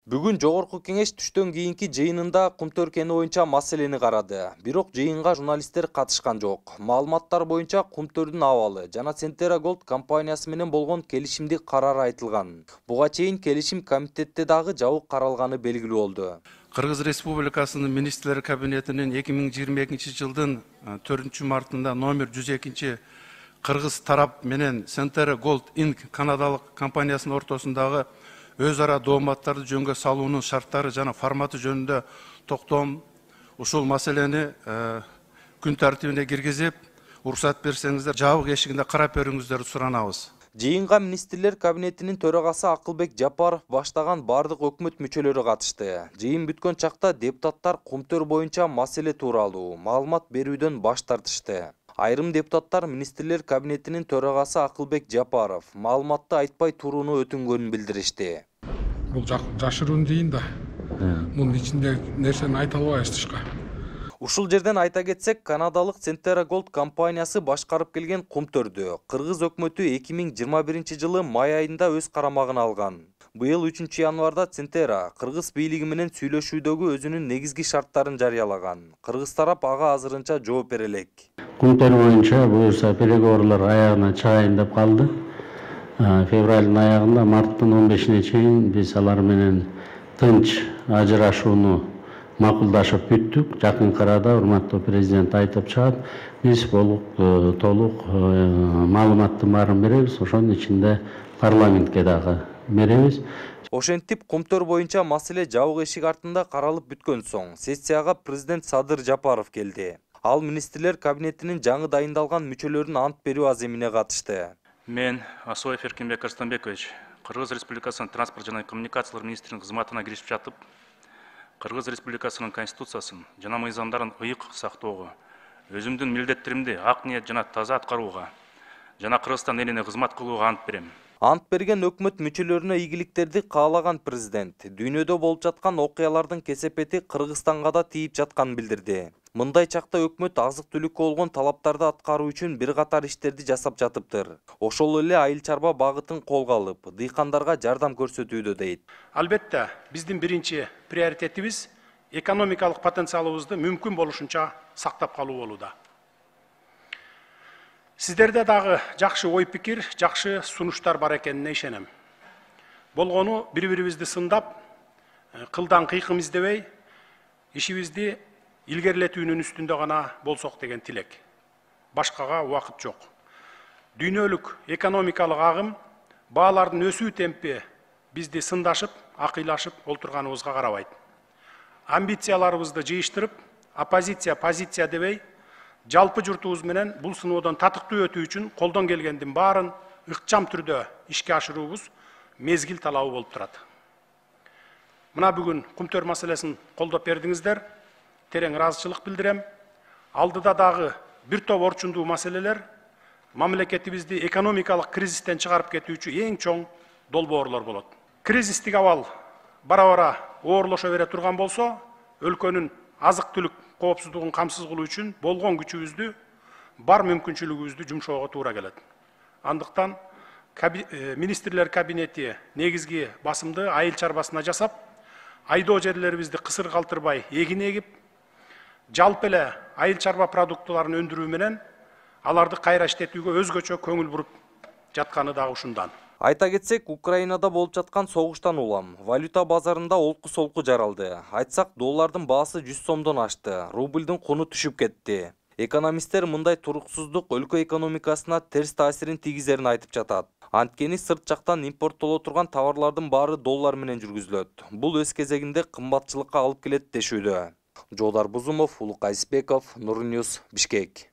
Бүгүн Жогорку Кеңеш түштөн кийинки жыйынында Кумтөр кени боюнча маселени карады. Бирок жыйынга журналисттер катышкан жок. Маалыматтар боюнча Кумтөрдүн абалы жана Centera Gold компаниясы менен болгон келишимдик карары айтылган. Буга чейин келишим комитетте дагы жабык каралганы белгилүү болду. Кыргыз Республикасынын министрлер кабинетинин 2022 жылдын 4 мартында номер 102 Кыргыз тарап менен Centera Gold Inc. Канадалык компаниясынын ортосундагы өз ара дооматтарды жөнгө салуунун шарттары жана форматы жөнүндө токтом ушул маселени күн тартибине киргизип, уруксат берсеңиздер, жабык эшигинде карап берүүңүздөрдү суранабыз. Жыйынга министрлер кабинетинин төрагасы Акылбек Жапаров баштаган бардык өкмөт мүчөлөрү катышты. Жыйын бүткөн чакта депутаттар Кумтөр боюнча маселе тууралуу маалымат берүүдөн баш тартышты. Айрым депутаттар министрлер кабинетинин төрагасы Акылбек Жапаров маалыматты айтпай турууну өтүнгөнүн билдиришти. Бул жашыруун дейин да. Мунун ичинде нерсени айта албайбыз тышка. Ушул жерден айта кетсек, канадалык Centera Gold компаниясы башкарып келген Кумтөрдү Кыргыз өкмөтү 2021 жылы май айында өз карамагына алган. Быйыл 3 январда Centera Кыргыз бийлиги менен сүйлөшүүдөгү өзүнүн негизги шарттарын жарыялаган. Кыргыз тарап ага азырынча жооп бере элек. Кумтөр боюнча буюрса переговорлор аягына чыгайын деп калды. Февралдын аягында марттын 15-ине чейин биз алар менен тынч ажырашууну макулдашып бүттүк. Жакын арада урматтуу президент айтып чыгат, биз толук маалыматтын баарын беребиз, ошонун ичинде парламентке дагы беребиз. Ошентип Кумтөр боюнча маселе жабык эшик артында каралып бүткөн соң, сессияга президент Садыр Жапаров келди. Ал министрлер кабинетинин жаңы дайындалган мүчөлөрүнүн ант берүү аземине катышты. Мен Асоев Эркинбек Арыстанбекович, Кыргыз Республикасынын транспорт жана коммуникациялар министринин кызматына киришип жатып, Кыргыз Республикасынын конституциясын жана мыйзамдарын ыйык сактоого, өзүмдүн милдеттеримди ак ниет жана таза аткарууга жана Кыргызстан элине кызмат кылууга ант берем. Ант берген өкмөт мүчөлөрүнө ийгиликтерди каалаган президент дүйнөдө болуп жаткан окуялардын кесепети Кыргызстанга да тийип жатканын билдирди. Мындай чакта өкмөт азык-түлүккө болгон талаптарды аткаруу үчүн бир катар иштерди жасап жатыптыр. Ошол эле айыл чарба багытын колго алып, дыйкандарга жардам көрсөтүүдө дейт. Албетте, биздин биринчи приоритетибиз экономикалык потенциалыбызды мүмкүн болушунча сактап калуу болууда. Сиздерде дагы жакшы ой пикир, жакшы сунуштар бар экенине ишенем. Болгону бири-бирибизди сындап, кылдан кыйкым издебей, ишибизди илгерилетүүнүн үстүндө гана болсок деген тилек. Башкага убакыт жок. Дүйнөлүк экономикалык агым, баалардын өсүү темпи бизди сындашып, акыйлашып олтурганыбызга карабайт. Амбицияларыбызды жыйыштырып, позиция дебей, жалпы журтубуз менен бул сыноодон татыктуу өтүү үчүн колдон келгендин баарын ыкчам түрдө ишке ашыруубуз мезгил талабы болуп турат. Мына бүгүн Кумтөр маселесин колдоп бердиңиздер. Терең ыраазычылык билдирем. Алдыда дагы бир топ орчундуу маселелер мамлекетибизди экономикалык кризистен чыгарып кетүүчү эң чоң долбоорлор болот. Кризистик абал бара-бара оорлошо бере турган болсо, өлкөнүн азык-түлүк коопсуздугун камсыз кылуу үчүн болгон күчүбүздү, бар мүмкүнчүлүгүбүздү жумшоого туура келет. Андыктан министрлер кабинети негизги басымды айыл чарбасына жасап, айдоо жерлерибизди кысыр калтырбай эгин эгип, жалпы эле айыл чарба продуктыларын өндүрүү менен аларды кайра иштетүүгө өзгөчө көңүл буруп жатканы дагы ушундан. Айта кетсек, Украинада болуп жаткан согуштан улам валюта базарында олку-солку жаралды. Айтсак, доллардын баасы 100 сомдон ашты, рубльдин куну түшүп кетти. Экономисттер мындай туруксуздук өлкө экономикасына терс таасирин тийгизерин айтып жатат. Анткени сырт жактан импорттоло турган товарлардын баары доллар менен жүргүзүлөт. Бул өз кезегинде кымбатчылыкка алып келет дешүүдө. Жолдар Бузумов, Улук Айсбеков, Нур Ньюс, Бишкек.